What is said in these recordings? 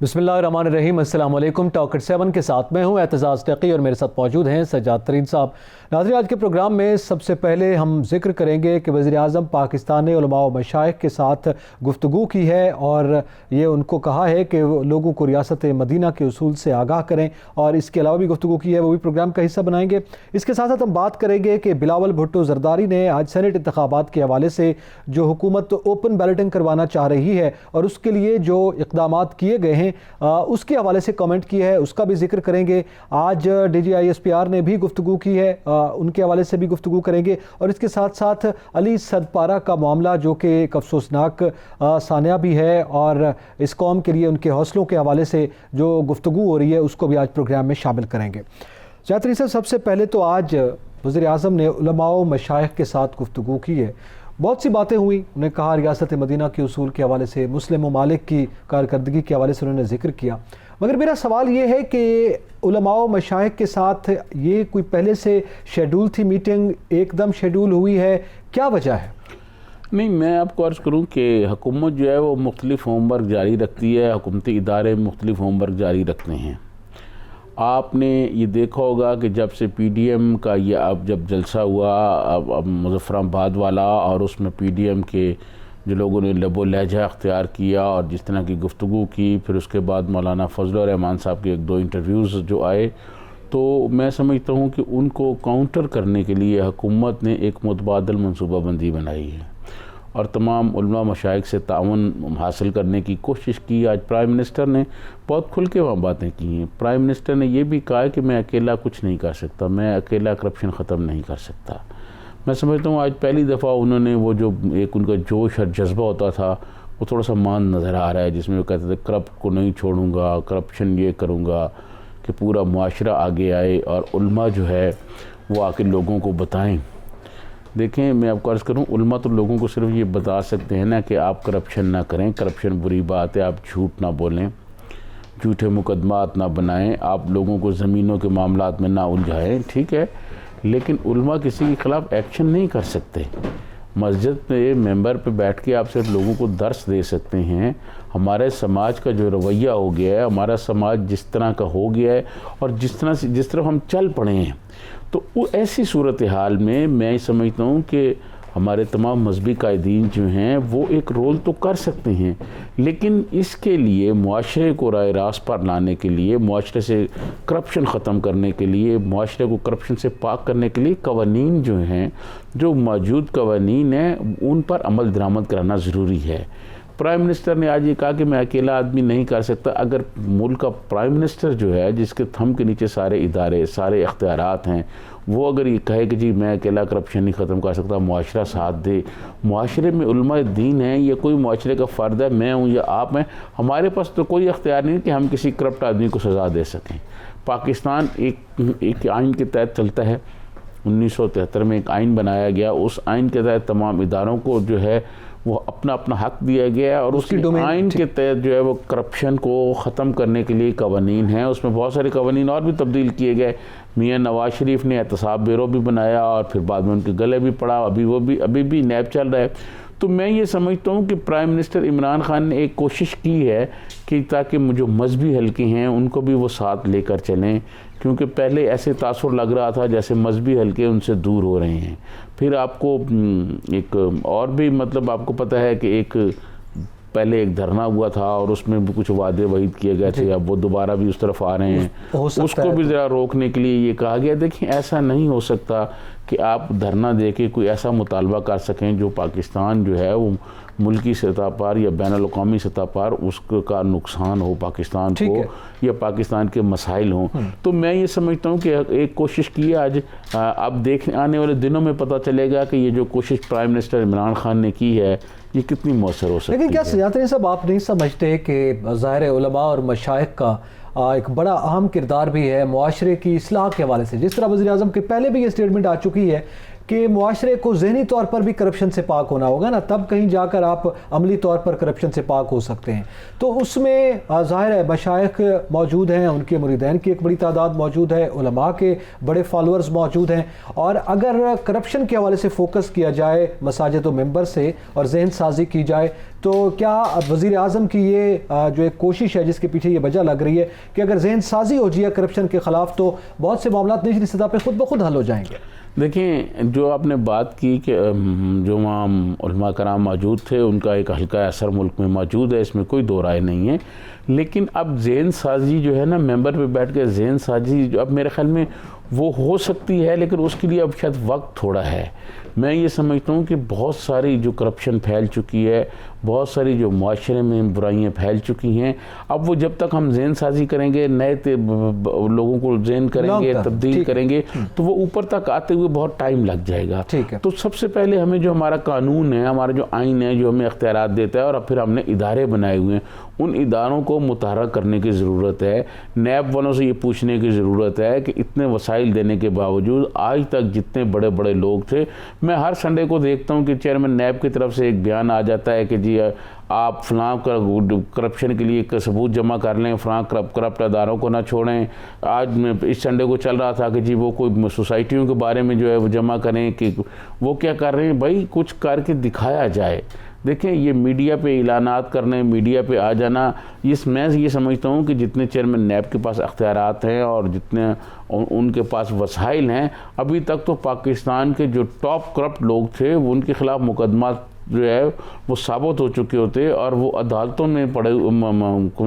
بسم اللہ الرحمن الرحیم، السلام علیکم۔ ٹاکر 7 کے ساتھ میں ہوں اعتزاز تقی اور میرے ساتھ موجود ہیں سجاد ترین صاحب۔ ناظرین، آج کے پروگرام میں سب سے پہلے ہم ذکر کریں گے کہ وزیر اعظم پاکستان نے علماء و مشائخ کے ساتھ گفتگو کی ہے اور یہ ان کو کہا ہے کہ وہ لوگوں کو ریاست مدینہ کے اصول سے آگاہ کریں، اور اس کے علاوہ بھی گفتگو کی ہے، وہ بھی پروگرام کا حصہ بنائیں گے۔ اس کے ساتھ ساتھ ہم بات کریں گے کہ بلاول بھٹو زرداری نے آج سینٹ انتخابات کے حوالے سے جو حکومت اوپن بیلٹنگ کروانا چاہ رہی ہے اور اس کے لیے جو اقدامات کیے گئے ہیں اس کے حوالے سے کامنٹ کیا ہے، اس کا بھی ذکر کریں گے۔ آج D G I S P R نے بھی گفتگو کی ہے، ان کے حوالے سے بھی گفتگو کریں گے، اور اس کے ساتھ ساتھ علی صدپارہ کا معاملہ جو کہ ایک افسوسناک سانحہ بھی ہے، اور اس قوم کے لیے ان کے حوصلوں کے حوالے سے جو گفتگو ہو رہی ہے اس کو بھی آج پروگرام میں شامل کریں گے۔ جاتری صاحب، سب سے پہلے تو آج وزیر اعظم نے علماء و مشائخ کے ساتھ گفتگو کی ہے، بہت سی باتیں ہوئیں، انہوں نے کہا ریاست مدینہ کے اصول کے حوالے سے، مسلم ممالک کی کارکردگی کے حوالے سے انہوں نے ذکر کیا، مگر میرا سوال یہ ہے کہ علماء و مشائخ کے ساتھ یہ کوئی پہلے سے شیڈول تھی میٹنگ، ایک دم شیڈول ہوئی ہے، کیا وجہ ہے؟ نہیں، میں آپ کو عرض کروں کہ حکومت جو ہے وہ مختلف ہوم ورک جاری رکھتی ہے، حکومتی ادارے مختلف ہوم ورک جاری رکھتے ہیں۔ آپ نے یہ دیکھا ہوگا کہ جب سے پی ڈی ایم کا یہ اب جب جلسہ ہوا اب مظفر آباد والا، اور اس میں پی ڈی ایم کے جو لوگوں نے لب و لہجہ اختیار کیا اور جس طرح کی گفتگو کی، پھر اس کے بعد مولانا فضل الرحمان صاحب کے ایک دو انٹرویوز جو آئے، تو میں سمجھتا ہوں کہ ان کو کاؤنٹر کرنے کے لیے حکومت نے ایک متبادل منصوبہ بندی بنائی ہے اور تمام علماء مشائخ سے تعاون حاصل کرنے کی کوشش کی۔ آج پرائم منسٹر نے بہت کھل کے وہاں باتیں کی ہیں۔ پرائم منسٹر نے یہ بھی کہا ہے کہ میں اکیلا کچھ نہیں کر سکتا، میں اکیلا کرپشن ختم نہیں کر سکتا۔ میں سمجھتا ہوں آج پہلی دفعہ انہوں نے وہ جو ایک ان کا جوش اور جذبہ ہوتا تھا وہ تھوڑا سا مان نظر آ رہا ہے، جس میں وہ کہتے تھے کرپٹ کو نہیں چھوڑوں گا، کرپشن یہ کروں گا کہ پورا معاشرہ آگے آئے اور علماء جو ہے وہ آ کے لوگوں کو بتائیں۔ دیکھیں، میں آپ کو عرض کروں، علماء تو لوگوں کو صرف یہ بتا سکتے ہیں نا کہ آپ کرپشن نہ کریں، کرپشن بری بات ہے، آپ جھوٹ نہ بولیں، جھوٹے مقدمات نہ بنائیں، آپ لوگوں کو زمینوں کے معاملات میں نہ الجھائیں، ٹھیک ہے، لیکن علماء کسی کے خلاف ایکشن نہیں کر سکتے۔ مسجد پہ ممبر پہ بیٹھ کے آپ صرف لوگوں کو درس دے سکتے ہیں۔ ہمارے سماج کا جو رویہ ہو گیا ہے، ہمارا سماج جس طرح کا ہو گیا ہے اور جس طرح ہم چل پڑے ہیں، تو وہ ایسی صورتحال میں میں سمجھتا ہوں کہ ہمارے تمام مذہبی قائدین جو ہیں وہ ایک رول تو کر سکتے ہیں، لیکن اس کے لیے معاشرے کو رائے راست پر لانے کے لیے، معاشرے سے کرپشن ختم کرنے کے لیے، معاشرے کو کرپشن سے پاک کرنے کے لیے قوانین جو ہیں، جو موجود قوانین ہیں، ان پر عمل درآمد کرانا ضروری ہے۔ پرائم منسٹر نے آج یہ کہا کہ میں اکیلا آدمی نہیں کر سکتا۔ اگر ملک کا پرائم منسٹر جو ہے، جس کے تھم کے نیچے سارے ادارے، سارے اختیارات ہیں، وہ اگر یہ کہے کہ جی میں اکیلا کرپشن نہیں ختم کر سکتا، معاشرہ ساتھ دے، معاشرے میں علماء دین ہیں، یہ کوئی معاشرے کا فرد ہے، میں ہوں یا آپ ہیں، ہمارے پاس تو کوئی اختیار نہیں کہ ہم کسی کرپٹ آدمی کو سزا دے سکیں۔ پاکستان ایک آئین کے تحت چلتا ہے، 1973 میں ایک آئین بنایا گیا، اس آئین کے تحت تمام اداروں کو جو ہے وہ اپنا اپنا حق دیا گیا ہے، اور اس کی آئین کے تحت جو ہے وہ کرپشن کو ختم کرنے کے لیے قوانین ہیں۔ اس میں بہت سارے قوانین اور بھی تبدیل کیے گئے۔ میاں نواز شریف نے احتساب بیورو بھی بنایا اور پھر بعد میں ان کے گلے بھی پڑا، ابھی بھی نیب چل رہا ہے۔ تو میں یہ سمجھتا ہوں کہ پرائم منسٹر عمران خان نے ایک کوشش کی ہے کہ تاکہ جو مذہبی حلقے ہیں ان کو بھی وہ ساتھ لے کر چلیں، کیونکہ پہلے ایسے تاثر لگ رہا تھا جیسے مذہبی حلقے ان سے دور ہو رہے ہیں۔ پھر آپ کو ایک اور بھی مطلب آپ کو پتہ ہے کہ ایک پہلے ایک دھرنا ہوا تھا اور اس میں بھی کچھ وعدے وعید کیے گئے تھے، اب وہ دوبارہ بھی اس طرف آ رہے ہیں، اس کو بھی ذرا روکنے کے لیے یہ کہا گیا۔ دیکھیں، ایسا نہیں ہو سکتا کہ آپ دھرنا دے کے کوئی ایسا مطالبہ کر سکیں جو پاکستان جو ہے وہ ملکی سطح پر یا بین الاقوامی سطح پر اس کا نقصان ہو پاکستان کو یا پاکستان کے مسائل ہوں۔ تو میں یہ سمجھتا ہوں کہ ایک کوشش کی ہے آج، اب دیکھنے آنے والے دنوں میں پتہ چلے گا کہ یہ جو کوشش پرائم منسٹر عمران خان نے کی ہے یہ کتنی مؤثر ہو سکتی ہے۔ لیکن کیا سجاد صاحب آپ نہیں سمجھتے کہ ظاہر علماء اور مشائخ کا ایک بڑا اہم کردار بھی ہے معاشرے کی اصلاح کے حوالے سے؟ جس طرح وزیر اعظم کے پہلے بھی یہ اسٹیٹمنٹ آ چکی ہے کہ معاشرے کو ذہنی طور پر بھی کرپشن سے پاک ہونا ہوگا نا، تب کہیں جا کر آپ عملی طور پر کرپشن سے پاک ہو سکتے ہیں. تو اس میں ظاہر ہے مشائخ موجود ہیں، ان کے مریدین کی ایک بڑی تعداد موجود ہے، علماء کے بڑے فالورز موجود ہیں، اور اگر کرپشن کے حوالے سے فوکس کیا جائے مساجد و ممبر سے اور ذہن سازی کی جائے، تو کیا وزیر اعظم کی یہ جو ایک کوشش ہے جس کے پیچھے یہ وجہ لگ رہی ہے کہ اگر ذہن سازی ہو جائے کرپشن کے خلاف تو بہت سے معاملات نجی سطح پہ خود بخود حل ہو جائیں گے؟ دیکھیں، جو آپ نے بات کی کہ جو وہاں علماء کرام موجود تھے، ان کا ایک حلقہ اثر ملک میں موجود ہے، اس میں کوئی دو رائے نہیں ہے. لیکن اب ذہن سازی جو ہے نا، ممبر پہ بیٹھ کے ذہن سازی جو اب میرے خیال میں وہ ہو سکتی ہے، لیکن اس کے لیے اب شاید وقت تھوڑا ہے. میں یہ سمجھتا ہوں کہ بہت ساری جو کرپشن پھیل چکی ہے، بہت ساری جو معاشرے میں برائیاں پھیل چکی ہیں، اب وہ جب تک ہم ذہن سازی کریں گے، نئے لوگوں کو ذہن کریں گے، تبدیل کریں گے، تو وہ اوپر تک آتے ہوئے بہت ٹائم لگ جائے گا. تو سب سے پہلے ہمیں جو ہمارا قانون ہے، ہمارا جو آئین ہے، جو ہمیں اختیارات دیتا ہے، اور اب پھر ہم نے ادارے بنائے ہوئے ہیں، ان اداروں کو متحرک کرنے کی ضرورت ہے. نیب والوں سے یہ پوچھنے کی ضرورت ہے کہ اتنے وسائل دینے کے باوجود آج تک جتنے بڑے بڑے لوگ تھے، میں ہر سنڈے کو دیکھتا ہوں کہ چیئرمین نیب کی طرف سے ایک بیان آ جاتا ہے کہ جی آپ فلاں کرپشن کے لیے ثبوت جمع کر لیں، فلاں کرپٹ اداروں کو نہ چھوڑیں. آج میں اس سنڈے کو چل رہا تھا کہ جی وہ کوئی سوسائٹیوں کے بارے میں جو ہے وہ جمع کریں کہ وہ کیا کر رہے ہیں. بھائی کچھ کر کے دکھایا جائے. دیکھیں، یہ میڈیا پہ اعلانات کرنے، میڈیا پہ آ جانا، میں یہ سمجھتا ہوں کہ جتنے چیئرمین نیب کے پاس اختیارات ہیں اور جتنے ان کے پاس وسائل ہیں، ابھی تک تو پاکستان کے جو ٹاپ کرپٹ لوگ تھے وہ ان کے خلاف مقدمات جو ہے وہ ثابت ہو چکے ہوتے، اور وہ عدالتوں میں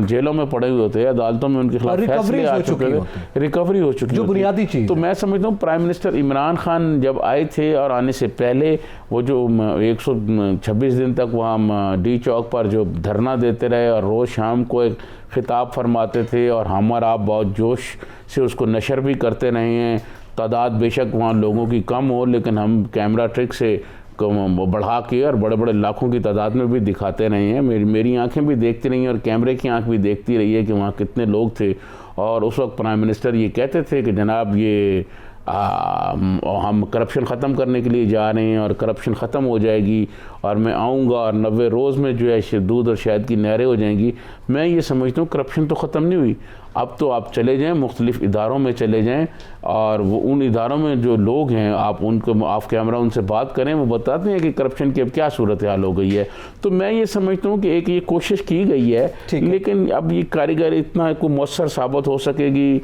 جیلوں میں پڑے ہوئے ہوتے، عدالتوں میں ان کے خلاف فیصلے آ چکے ہوتے، ریکوری ہو چکی، جو بنیادی چیز. تو میں سمجھتا ہوں پرائم منسٹر عمران خان جب آئے تھے اور آنے سے پہلے وہ جو 126 دن تک وہاں ڈی چوک پر جو دھرنا دیتے رہے اور روز شام کو ایک خطاب فرماتے تھے، اور ہم اور آپ بہت جوش سے اس کو نشر بھی کرتے رہے ہیں. تعداد بے شک وہاں لوگوں کی کم ہو، لیکن ہم کیمرہ ٹرک سے بڑھا کے اور بڑے بڑے لاکھوں کی تعداد میں بھی دکھاتے رہے ہیں. میری آنکھیں بھی دیکھتی رہی ہیں اور کیمرے کی آنکھ بھی دیکھتی رہی ہے کہ وہاں کتنے لوگ تھے. اور اس وقت پرائم منسٹر یہ کہتے تھے کہ جناب یہ ہم کرپشن ختم کرنے کے لیے جا رہے ہیں اور کرپشن ختم ہو جائے گی اور میں آؤں گا اور 90 روز میں جو ہے دودھ اور شہد کی نہریں ہو جائیں گی. میں یہ سمجھتا ہوں کرپشن تو ختم نہیں ہوئی. اب تو آپ چلے جائیں مختلف اداروں میں چلے جائیں اور وہ ان اداروں میں جو لوگ ہیں آپ ان کو آف کیمرہ ان سے بات کریں، وہ بتاتے ہیں کہ کرپشن کی اب کیا صورتحال ہو گئی ہے. تو میں یہ سمجھتا ہوں کہ ایک یہ کوشش کی گئی ہے، لیکن اب یہ کاریگر اتنا کوئی مؤثر ثابت ہو سکے گی،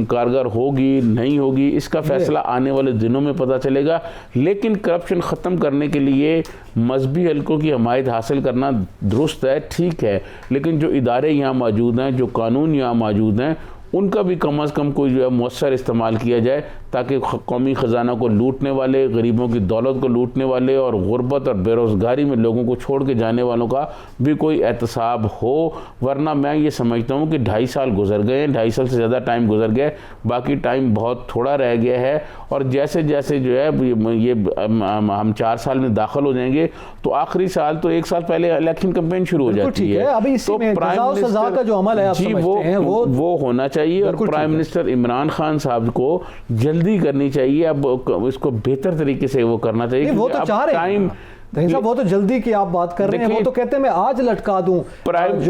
کارگر ہوگی نہیں ہوگی، اس کا فیصلہ آنے والے دنوں میں پتہ چلے گا. لیکن کرپشن ختم کرنے کے لیے مذہبی حلقوں کی حمایت حاصل کرنا درست ہے، ٹھیک ہے، لیکن جو ادارے یہاں موجود ہیں، جو قانون یہاں موجود ہیں، ان کا بھی کم از کم کوئی جو ہے مؤثر استعمال کیا جائے تاکہ قومی خزانہ کو لوٹنے والے، غریبوں کی دولت کو لوٹنے والے اور غربت اور بے روزگاری میں لوگوں کو چھوڑ کے جانے والوں کا بھی کوئی احتساب ہو. ورنہ میں یہ سمجھتا ہوں کہ 2.5 سال گزر گئے ہیں، 2.5 سال سے زیادہ ٹائم گزر گئے، باقی ٹائم بہت تھوڑا رہ گیا ہے. اور جیسے جیسے جو ہے یہ ہم 4 سال میں داخل ہو جائیں گے تو آخری سال تو 1 سال پہلے الیکشن کمپین شروع ہو جاتی ہے. تو پرائم منسٹر کا جو عمل ہے جی وہ ہونا چاہیے، اور پرائم منسٹر عمران خان صاحب کو جلدی کرنی چاہیے. اب اس کو بہتر طریقے سے وہ کرنا چاہیے. وہ تو چاہ رہے ہیں صاحب، وہ تو جلدی کی آپ بات کر رہے ہیں. وہ تو کہتے ہیں میں آج لٹکا دوں،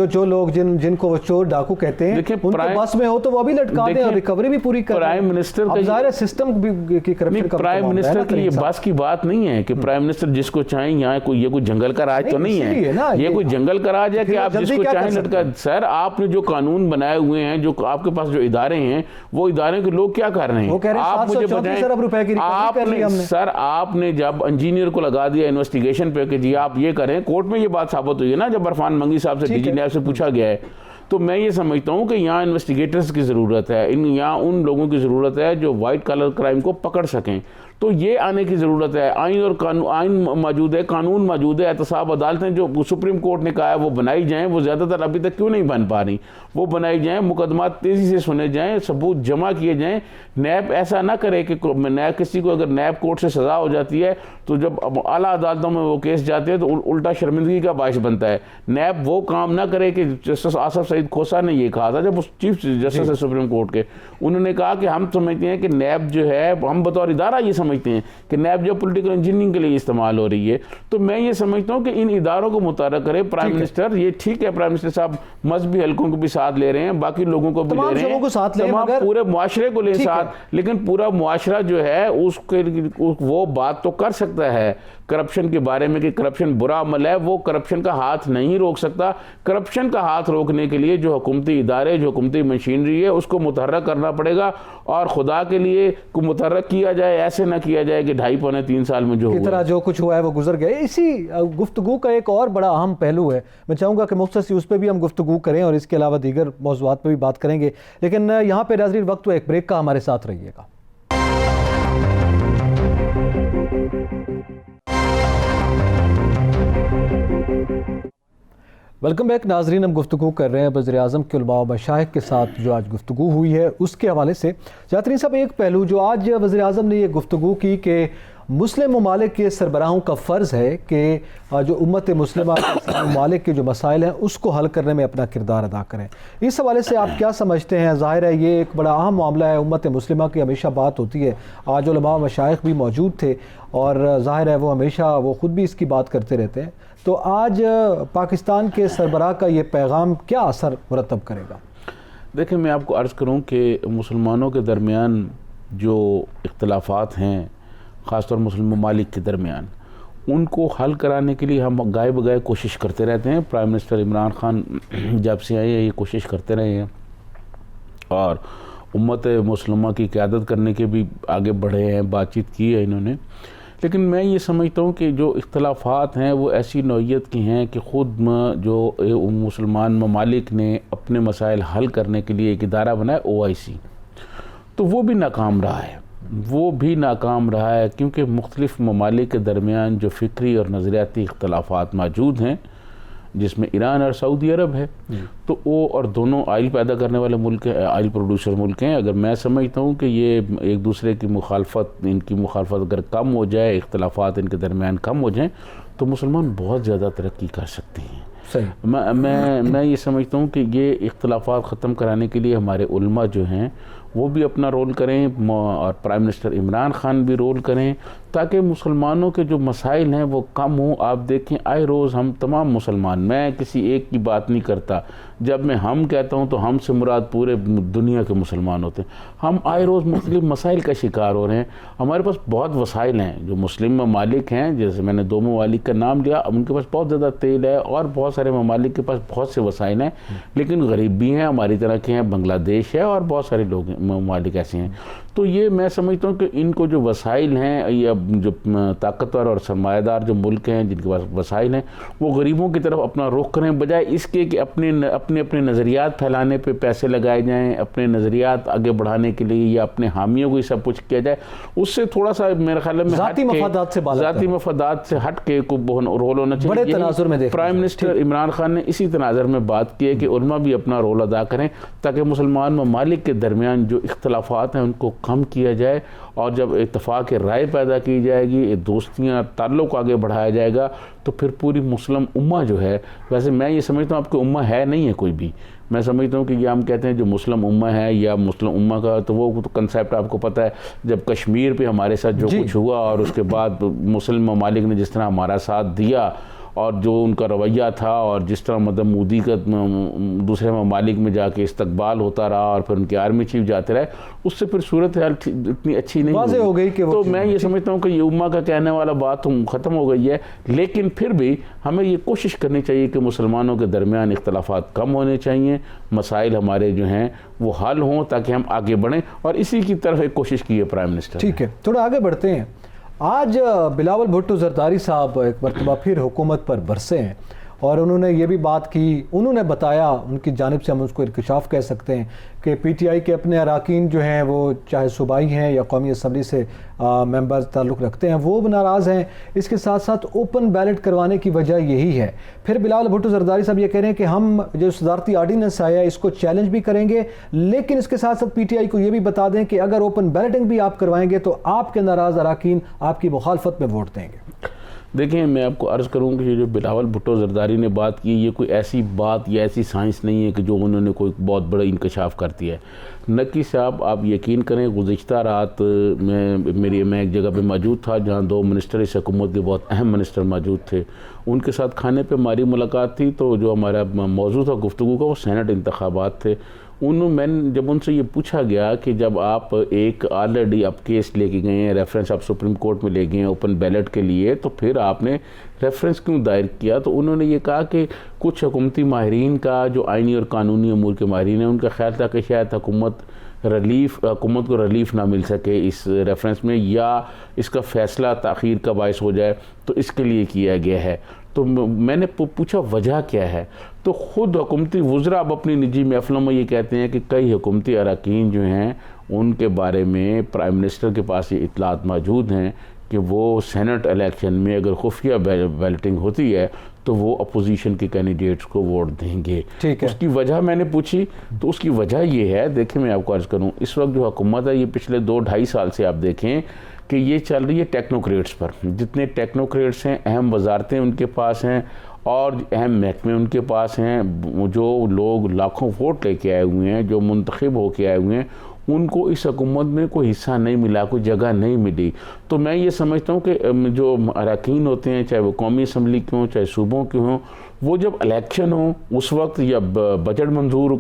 جو لوگ جن کو وہ چور ڈاکو کہتے ہیں ان کو بس میں ہو تو وہ ابھی لٹکا دیں اور ریکوری بھی پوری کریں. پرائم منسٹر اب ظاہر سسٹم کی کرپشن کا پرائم منسٹر کی یہ بس کی بات نہیں ہے کہ پرائم منسٹر جس کو چاہیں یہاں یہ کوئی جنگل کا راج تو نہیں ہے، یہ کوئی جنگل کا راج ہے کہ آپ جس کو چاہیں لٹکا. سر آپ نے جو قانون بنائے ہوئے ہیں، جو آپ کے پاس جو ادارے ہیں، وہ ادارے کے لوگ کیا کر رہے ہیں؟ آپ مجھے بتائیں. سر آپ نے جب انجینئر کو لگا دیا انویسٹیگیشن پہ کہ جی آپ یہ کریں، کورٹ میں یہ بات ثابت ہوئی ہے نا جب عرفان منگی صاحب سے ڈی جی نیب سے پوچھا گیا ہے. تو میں یہ سمجھتا ہوں کہ یہاں انویسٹیگیٹرز کی ضرورت ہے، یہاں ان لوگوں کی ضرورت ہے جو وائٹ کالر کرائم کو پکڑ سکیں. تو یہ آنے کی ضرورت ہے. آئین اور آئین موجود ہے، قانون موجود ہے، احتساب عدالتیں جو سپریم کورٹ نے کہا ہے وہ بنائی جائیں. وہ زیادہ تر ابھی تک کیوں نہیں بن پا رہی؟ وہ بنائی جائیں، مقدمات تیزی سے سنے جائیں، ثبوت جمع کیے جائیں. نیب ایسا نہ کرے کہ کسی کو اگر نیب کورٹ سے سزا ہو جاتی ہے تو جب اعلیٰ عدالتوں میں وہ کیس جاتے ہیں تو الٹا شرمندگی کا باعث بنتا ہے. نیب وہ کام نہ کرے کہ جسٹس آصف سعید کھوسہ نے یہ کہا تھا جب اس چیف جسٹس ہے سپریم کورٹ کے، انہوں نے کہا کہ ہم سمجھتے ہیں کہ نیب جو ہے، ہم بطور ادارہ یہ سمجھتے ہیں کہ نیب جو پولیٹیکل انجینئرنگ کے لیے استعمال ہو رہی ہے. تو میں یہ سمجھتا ہوں کہ ان اداروں کو متحرک کرے پرائم منسٹر. یہ ٹھیک ہے پرائم منسٹر صاحب مذہبی حلقوں کو بھی ساتھ لے رہے ہیں, باقی لوگوں کو بھی لے رہے ہیں, تمام پورے معاشرے کو لے ساتھ, لیکن پورا معاشرہ جو ہے اس کے وہ بات تو کر سکتا ہے کرپشن کے بارے میں کہ کرپشن برا عمل ہے, وہ کرپشن کا ہاتھ نہیں روک سکتا. کرپشن کا ہاتھ روکنے کے لیے جو حکومتی ادارے, جو حکومتی مشینری ہے, اس کو متحرک کرنا پڑے گا. اور خدا کے لیے کو متحرک کیا جائے, ایسے نہ کیا جائے کہ 2.5-3 سال میں جو طرح جو کچھ ہوا ہے وہ گزر گئے. اسی گفتگو کا ایک اور بڑا اہم پہلو ہے, میں چاہوں گا کہ مختصر اس پہ بھی ہم گفتگو کریں اور اس کے علاوہ دیگر موضوعات پہ بھی بات کریں گے, لیکن یہاں پہ ناظرین وقت تو ایک بریک کا, ہمارے ساتھ رہیے گا. ویلکم بیک ناظرین. ہم گفتگو کر رہے ہیں وزیر اعظم کے علماء و مشائخ کے ساتھ جو آج گفتگو ہوئی ہے اس کے حوالے سے. جاترین صاحب, ایک پہلو جو آج وزیر اعظم نے یہ گفتگو کی کہ مسلم ممالک کے سربراہوں کا فرض ہے کہ جو امت مسلمہ ممالک کے جو مسائل ہیں اس کو حل کرنے میں اپنا کردار ادا کریں. اس حوالے سے آپ کیا سمجھتے ہیں؟ ظاہر ہے یہ ایک بڑا اہم معاملہ ہے, امت مسلمہ کی ہمیشہ بات ہوتی ہے. آج علماء و مشائخ بھی موجود تھے اور ظاہر ہے وہ ہمیشہ وہ خود بھی اس کی بات کرتے رہتے ہیں. تو آج پاکستان کے سربراہ کا یہ پیغام کیا اثر مرتب کرے گا؟ دیکھیں, میں آپ کو عرض کروں کہ مسلمانوں کے درمیان جو اختلافات ہیں, خاص طور مسلم ممالک کے درمیان, ان کو حل کرانے کے لیے ہم گائے بگائے کوشش کرتے رہتے ہیں. پرائم منسٹر عمران خان جب سے آئے ہیں یہ کوشش کرتے رہے ہیں اور امت مسلمہ کی قیادت کرنے کے بھی آگے بڑھے ہیں, بات چیت کی ہے انہوں نے. لیکن میں یہ سمجھتا ہوں کہ جو اختلافات ہیں وہ ایسی نوعیت کی ہیں کہ خود جو مسلمان ممالک نے اپنے مسائل حل کرنے کے لیے ایک ادارہ بنایا OIC, تو وہ بھی ناکام رہا ہے. وہ بھی ناکام رہا ہے کیونکہ مختلف ممالک کے درمیان جو فکری اور نظریاتی اختلافات موجود ہیں, جس میں ایران اور سعودی عرب ہے, تو وہ اور دونوں آئل پیدا کرنے والے ملک ہیں, آئل پروڈیوسر ملک ہیں. اگر میں سمجھتا ہوں کہ یہ ایک دوسرے کی مخالفت, ان کی مخالفت اگر کم ہو جائے, اختلافات ان کے درمیان کم ہو جائیں, تو مسلمان بہت زیادہ ترقی کر سکتے ہیں. میں یہ سمجھتا ہوں کہ یہ اختلافات ختم کرانے کے لیے ہمارے علماء جو ہیں وہ بھی اپنا رول کریں اور پرائم منسٹر عمران خان بھی رول کریں, تاکہ مسلمانوں کے جو مسائل ہیں وہ کم ہوں. آپ دیکھیں آئے روز ہم تمام مسلمان, میں کسی ایک کی بات نہیں کرتا, جب میں ہم کہتا ہوں تو ہم سے مراد پورے دنیا کے مسلمان ہوتے ہیں. ہم آئے روز مختلف مسائل کا شکار ہو رہے ہیں. ہمارے پاس بہت وسائل ہیں, جو مسلم ممالک ہیں, جیسے میں نے 2 ممالک کا نام لیا, ان کے پاس بہت زیادہ تیل ہے اور بہت سارے ممالک کے پاس بہت سے وسائل ہیں, لیکن غریب بھی ہیں, ہماری طرح کے ہیں, بنگلہ دیش ہے اور بہت سارے لوگ ممالک ایسے ہیں. تو یہ میں سمجھتا ہوں کہ ان کو جو وسائل ہیں, یا جو طاقتور اور سرمایہ دار جو ملک ہیں جن کے پاس وسائل ہیں, وہ غریبوں کی طرف اپنا رخ کریں, بجائے اس کے کہ اپنے نظریات پھیلانے پہ پیسے لگائے جائیں, اپنے نظریات آگے بڑھانے کے لیے یا اپنے حامیوں کو یہ سب کچھ کیا جائے. اس سے تھوڑا سا میرے خیال میں ذاتی مفادات سے ہٹ کے رول ہونا چاہیے. بڑے تناظر میں دیکھیں, پرائم منسٹر عمران خان نے اسی تناظر میں بات کی ہے کہ علماء بھی اپنا رول ادا کریں, تاکہ مسلمان ممالک کے درمیان جو اختلافات ہیں ان کو کم کیا جائے, اور جب اتفاق رائے پیدا کی جائے گی, دوستیاں, تعلق آگے بڑھایا جائے گا, تو پھر پوری مسلم امہ جو ہے, ویسے میں یہ سمجھتا ہوں آپ کی امہ ہے نہیں ہے کوئی بھی, میں سمجھتا ہوں کہ یہ ہم کہتے ہیں جو مسلم امہ ہے یا مسلم امہ کا, تو وہ کنسیپٹ آپ کو پتہ ہے, جب کشمیر پہ ہمارے ساتھ جو کچھ ہوا اور اس کے بعد مسلم ممالک نے جس طرح ہمارا ساتھ دیا اور جو ان کا رویہ تھا, اور جس طرح مدد مودی کا دوسرے ممالک میں جا کے استقبال ہوتا رہا اور پھر ان کے آرمی چیف جاتے رہے, اس سے پھر صورتحال اتنی اچھی نہیں واضح ہو گئی. تو میں یہ سمجھتا ہوں کہ یہ امہ کا کہنے والا بات ختم ہو گئی ہے, لیکن پھر بھی ہمیں یہ کوشش کرنی چاہیے کہ مسلمانوں کے درمیان اختلافات کم ہونے چاہیے, مسائل ہمارے جو ہیں وہ حل ہوں, تاکہ ہم آگے بڑھیں, اور اسی کی طرف ایک کوشش کی ہے پرائم منسٹر. ٹھیک ہے, تھوڑا آگے بڑھتے ہیں. آج بلاول بھٹو زرداری صاحب ایک مرتبہ پھر حکومت پر برسے ہیں, اور انہوں نے یہ بھی بات کی, انہوں نے بتایا, ان کی جانب سے ہم اس کو انکشاف کہہ سکتے ہیں, کہ PTI کے اپنے اراکین جو ہیں وہ چاہے صوبائی ہیں یا قومی اسمبلی سے ممبر تعلق رکھتے ہیں, وہ ناراض ہیں. اس کے ساتھ ساتھ اوپن بیلٹ کروانے کی وجہ یہی ہے. پھر بلاول بھٹو زرداری صاحب یہ کہہ رہے ہیں کہ ہم جو صدارتی آرڈیننس آیا ہے اس کو چیلنج بھی کریں گے, لیکن اس کے ساتھ ساتھ PTI کو یہ بھی بتا دیں کہ اگر اوپن بیلٹنگ بھی آپ کروائیں گے تو آپ کے ناراض اراکین آپ کی مخالفت میں ووٹ دیں گے. دیکھیں میں آپ کو عرض کروں کہ یہ جو بلاول بھٹو زرداری نے بات کی یہ کوئی ایسی بات یا ایسی سائنس نہیں ہے کہ جو انہوں نے کوئی بہت بڑا انکشاف کر دیا ہے۔ نقی صاحب آپ یقین کریں گزشتہ رات میں ایک جگہ پہ موجود تھا جہاں 2 منسٹر اس حکومت کے بہت اہم منسٹر موجود تھے، ان کے ساتھ کھانے پہ ہماری ملاقات تھی، تو جو ہمارا موضوع تھا گفتگو کا وہ سینٹ انتخابات تھے۔ جب ان سے یہ پوچھا گیا کہ جب آپ ایک آلریڈی آپ کیس لے کے گئے ہیں، ریفرنس آپ سپریم کورٹ میں لے گئے ہیں اوپن بیلٹ کے لیے، تو پھر آپ نے ریفرنس کیوں دائر کیا؟ تو انہوں نے یہ کہا کہ کچھ حکومتی ماہرین کا جو آئینی اور قانونی امور کے ماہرین ہیں ان کا خیال تھا کہ شاید حکومت کو ریلیف نہ مل سکے اس ریفرنس میں، یا اس کا فیصلہ تاخیر کا باعث ہو جائے، تو اس کے لیے کیا گیا ہے۔ تو میں نے پوچھا وجہ کیا ہے؟ تو خود حکومتی وزراء اب اپنی نجی محفلوں میں یہ کہتے ہیں کہ کئی حکومتی اراکین جو ہیں ان کے بارے میں پرائم منسٹر کے پاس یہ اطلاعات موجود ہیں کہ وہ سینٹ الیکشن میں اگر خفیہ بیلٹنگ ہوتی ہے تو وہ اپوزیشن کے کینڈیڈیٹس کو ووٹ دیں گے۔ اس کی وجہ میں نے پوچھی تو اس کی وجہ یہ ہے، دیکھیں میں آپ کو عرض کروں، اس وقت جو حکومت ہے یہ پچھلے 2-2.5 سال سے آپ دیکھیں کہ یہ چل رہی ہے ٹیکنوکریٹس پر۔ جتنے ٹیکنوکریٹس ہیں، اہم وزارتیں ان کے پاس ہیں اور اہم محکمے ان کے پاس ہیں، جو لوگ لاکھوں ووٹ لے کے آئے ہوئے ہیں، جو منتخب ہو کے آئے ہوئے ہیں، ان کو اس حکومت میں کوئی حصہ نہیں ملا، کوئی جگہ نہیں ملی۔ تو میں یہ سمجھتا ہوں کہ جو اراکین ہوتے ہیں، چاہے وہ قومی اسمبلی کے ہوں، چاہے صوبوں کے ہوں، وہ جب الیکشن ہو اس وقت یا بجٹ منظور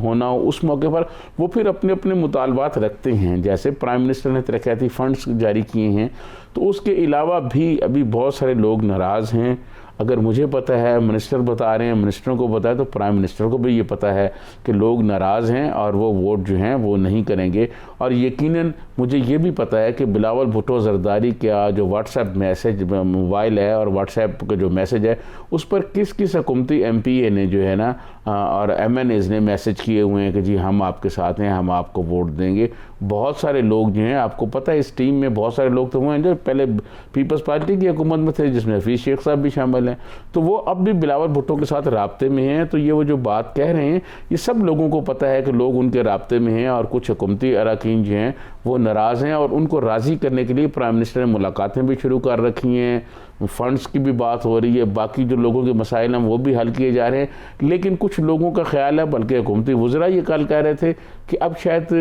ہونا ہو اس موقع پر وہ پھر اپنے اپنے مطالبات رکھتے ہیں۔ جیسے پرائم منسٹر نے ترقیاتی فنڈز جاری کیے ہیں، تو اس کے علاوہ بھی ابھی بہت سارے لوگ ناراض ہیں۔ اگر مجھے پتہ ہے، منسٹر بتا رہے ہیں، منسٹروں کو پتہ ہے، تو پرائم منسٹر کو بھی یہ پتہ ہے کہ لوگ ناراض ہیں اور وہ ووٹ جو ہیں وہ نہیں کریں گے۔ اور یقیناً مجھے یہ بھی پتہ ہے کہ بلاول بھٹو زرداری کا جو واٹس ایپ میسج موبائل ہے اور واٹس ایپ کا جو میسج ہے اس پر کس حکومتی ایم پی اے نے جو ہے نا اور ایم این ایز نے میسج کیے ہوئے ہیں کہ جی ہم آپ کے ساتھ ہیں، ہم آپ کو ووٹ دیں گے۔ بہت سارے لوگ جو ہیں، آپ کو پتہ ہے اس ٹیم میں بہت سارے لوگ تو وہ ہیں جو پہلے پیپلز پارٹی کی حکومت میں تھے، جس میں حفیظ شیخ صاحب بھی شامل ہیں، تو وہ اب بھی بلاول بھٹو کے ساتھ رابطے میں ہیں۔ تو یہ وہ جو بات کہہ رہے ہیں یہ سب لوگوں کو پتہ ہے کہ لوگ ان کے رابطے میں ہیں، اور کچھ حکومتی اراکین جو ہیں وہ ناراض ہیں، اور ان کو راضی کرنے کے لیے پرائم منسٹر نے ملاقاتیں بھی شروع کر رکھی ہیں، فنڈز کی بھی بات ہو رہی ہے، باقی جو لوگوں کے مسائل ہیں وہ بھی حل کیے جا رہے ہیں۔ لیکن کچھ لوگوں کا خیال ہے، بلکہ حکومتی وزراء یہ کل کہہ رہے تھے کہ اب شاید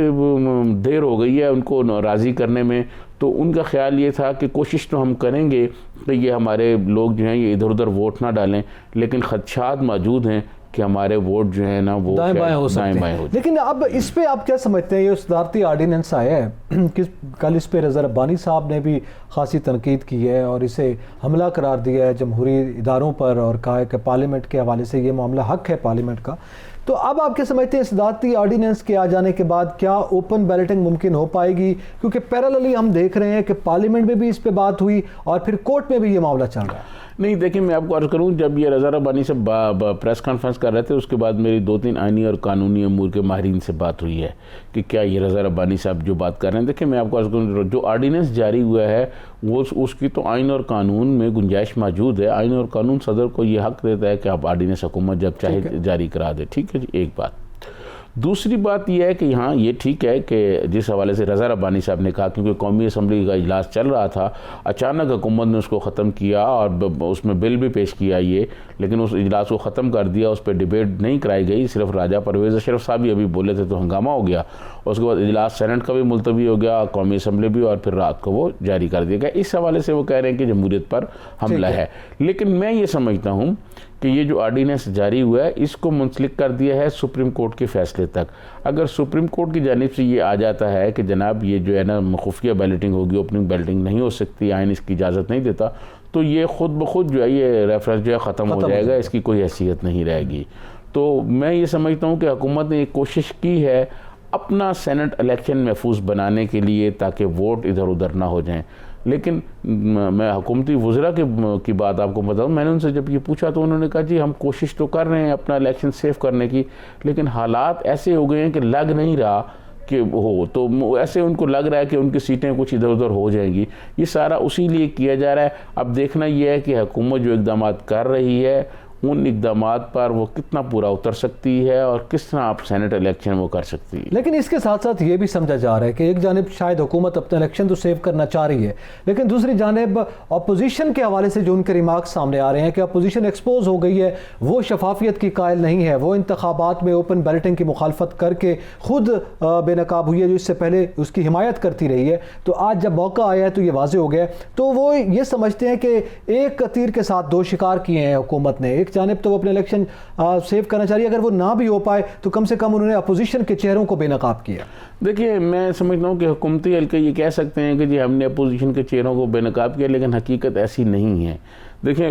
دیر ہو گئی ہے ان کو راضی کرنے میں، تو ان کا خیال یہ تھا کہ کوشش تو ہم کریں گے کہ یہ ہمارے لوگ جو ہیں یہ ادھر ادھر ووٹ نہ ڈالیں، لیکن خدشات موجود ہیں کہ ہمارے ووٹ جو ہیں نا وہ دائیں بائیں ہو سکتے ہیں۔ لیکن اب اس پہ آپ کیا سمجھتے ہیں؟ یہ صدارتی آرڈیننس آیا ہے، کل اس پہ رضا ربانی صاحب نے بھی خاصی تنقید کی ہے اور اسے حملہ قرار دیا ہے جمہوری اداروں پر، اور کہا ہے کہ پارلیمنٹ کے حوالے سے یہ معاملہ حق ہے پارلیمنٹ کا۔ تو اب آپ کیا سمجھتے ہیں صدارتی آرڈیننس کے آ جانے کے بعد کیا اوپن بیلٹنگ ممکن ہو پائے گی؟ کیونکہ پیراللی ہم دیکھ رہے ہیں کہ پارلیمنٹ میں بھی اس پہ بات ہوئی اور پھر کورٹ میں بھی یہ معاملہ چل رہا ہے۔ نہیں دیکھیں میں آپ کو عرض کروں، جب یہ رضا ربانی سے پریس کانفرنس کر رہے تھے اس کے بعد میری 2-3 آئینی اور قانونی امور کے ماہرین سے بات ہوئی ہے کہ کیا یہ رضا ربانی صاحب جو بات کر رہے ہیں، دیکھیں میں آپ کو عرض کروں جو آرڈیننس جاری ہوا ہے وہ اس کی تو آئین اور قانون میں گنجائش موجود ہے۔ آئین اور قانون صدر کو یہ حق دیتا ہے کہ آپ آرڈیننس حکومت جب چاہے جاری کرا دے، ٹھیک ہے جی، ایک بات۔ دوسری بات یہ ہے کہ ہاں یہ ٹھیک ہے کہ جس حوالے سے رضا ربانی صاحب نے کہا، کیونکہ قومی اسمبلی کا اجلاس چل رہا تھا، اچانک حکومت نے اس کو ختم کیا اور اس میں بل بھی پیش کیا یہ، لیکن اس اجلاس کو ختم کر دیا، اس پہ ڈیبیٹ نہیں کرائی گئی، صرف راجہ پرویز اشرف صاحب ہی ابھی بولے تھے تو ہنگامہ ہو گیا۔ اس کے بعد اجلاس سینٹ کا بھی ملتوی ہو گیا، قومی اسمبلی بھی، اور پھر رات کو وہ جاری کر دیا گیا۔ اس حوالے سے وہ کہہ رہے ہیں کہ جمہوریت پر حملہ ہے، لیکن میں یہ سمجھتا ہوں کہ یہ جو آرڈیننس جاری ہوا ہے اس کو منسلک کر دیا ہے سپریم کورٹ کے فیصلے تک۔ اگر سپریم کورٹ کی جانب سے یہ آ جاتا ہے کہ جناب یہ جو ہے نا خفیہ بیلٹنگ ہوگی، اوپننگ بیلٹنگ نہیں ہو سکتی، آئین اس کی اجازت نہیں دیتا، تو یہ خود بخود جو ہے یہ ریفرنس جو ہے ختم ہو جائے گا، اس کی کوئی حیثیت نہیں رہے گی۔ تو میں یہ سمجھتا ہوں کہ حکومت نے ایک کوشش کی ہے اپنا سینٹ الیکشن محفوظ بنانے کے لیے تاکہ ووٹ ادھر ادھر نہ ہو جائیں۔ لیکن میں حکومتی وزراء کی بات آپ کو بتاؤں، میں نے ان سے جب یہ پوچھا تو انہوں نے کہا جی ہم کوشش تو کر رہے ہیں اپنا الیکشن سیف کرنے کی، لیکن حالات ایسے ہو گئے ہیں کہ لگ نہیں رہا کہ ہو، تو ایسے ان کو لگ رہا ہے کہ ان کی سیٹیں کچھ ادھر ادھر ہو جائیں گی۔ یہ سارا اسی لیے کیا جا رہا ہے۔ اب دیکھنا یہ ہے کہ حکومت جو اقدامات کر رہی ہے ان اقدامات پر وہ کتنا پورا اتر سکتی ہے اور کس طرح آپ سینٹ الیکشن وہ کر سکتی ہے۔ لیکن اس کے ساتھ ساتھ یہ بھی سمجھا جا رہا ہے کہ ایک جانب شاید حکومت اپنا الیکشن تو سیو کرنا چاہ رہی ہے، لیکن دوسری جانب اپوزیشن کے حوالے سے جو ان کے ریمارکس سامنے آ رہے ہیں کہ اپوزیشن ایکسپوز ہو گئی ہے، وہ شفافیت کی قائل نہیں ہے، وہ انتخابات میں اوپن بیلٹنگ کی مخالفت کر کے خود بے نقاب ہوئی ہے جو اس سے پہلے اس کی حمایت کرتی رہی ہے، تو آج جب موقع آیا ہے تو یہ واضح ہو گیا ہے۔ تو وہ یہ سمجھتے ہیں کہ ایک تیر کے ساتھ دو شکار کیے ہیں حکومت نے، ایک جانب تو وہ اپنے الیکشن سیو کرنا چاہ رہی ہے، اگر وہ نہ بھی ہو پائے تو کم سے کم انہوں نے اپوزیشن کے چہروں کو بے نقاب کیا۔ دیکھیے میں سمجھتا ہوں کہ حکومتی حلقے یہ کہہ سکتے ہیں کہ جی ہم نے اپوزیشن کے چہروں کو بے نقاب کیا، لیکن حقیقت ایسی نہیں ہے۔ دیکھیں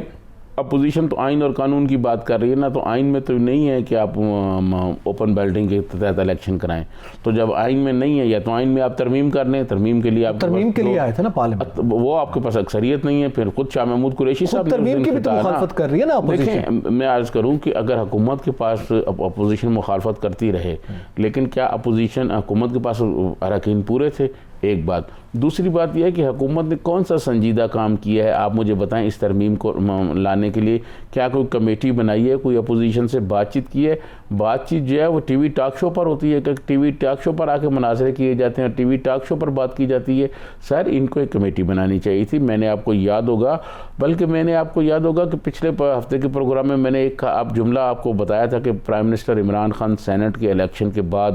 اپوزیشن تو آئین اور قانون کی بات کر رہی ہے نا، تو آئین میں تو نہیں ہے کہ آپ اوپن بیلٹنگ کے تحت الیکشن کرائیں، تو جب آئین میں نہیں ہے یا تو آئین میں آپ ترمیم کر لیں، ترمیم کے لیے آپ ترمیم کے لیے آئے تھے نا پارلیمنٹ، وہ آپ کے پاس اکثریت نہیں ہے، پھر خود شاہ محمود قریشی صاحب ترمیم کی بھی تو مخالفت کر رہی ہے نا اپوزیشن۔ دیکھیں میں عرض کروں کہ اگر حکومت کے پاس اپوزیشن مخالفت کرتی رہے، لیکن کیا اپوزیشن حکومت کے پاس اراکین پورے تھے؟ ایک بات۔ دوسری بات یہ ہے کہ حکومت نے کون سا سنجیدہ کام کیا ہے، آپ مجھے بتائیں اس ترمیم کو لانے کے لیے؟ کیا کوئی کمیٹی بنائی ہے، کوئی اپوزیشن سے بات چیت کی ہے؟ بات چیت جو ہے وہ ٹی وی ٹاک شو پر ہوتی ہے کہ ٹی وی ٹاک شو پر آ کے مناظرے کیے جاتے ہیں، ٹی وی ٹاک شو پر بات کی جاتی ہے۔ سر ان کو ایک کمیٹی بنانی چاہیے تھی۔ میں نے آپ کو یاد ہوگا کہ پچھلے ہفتے کے پروگرام میں نے ایک آپ جملہ آپ کو بتایا تھا کہ prime minister Imran Khan senate کے الیکشن کے بعد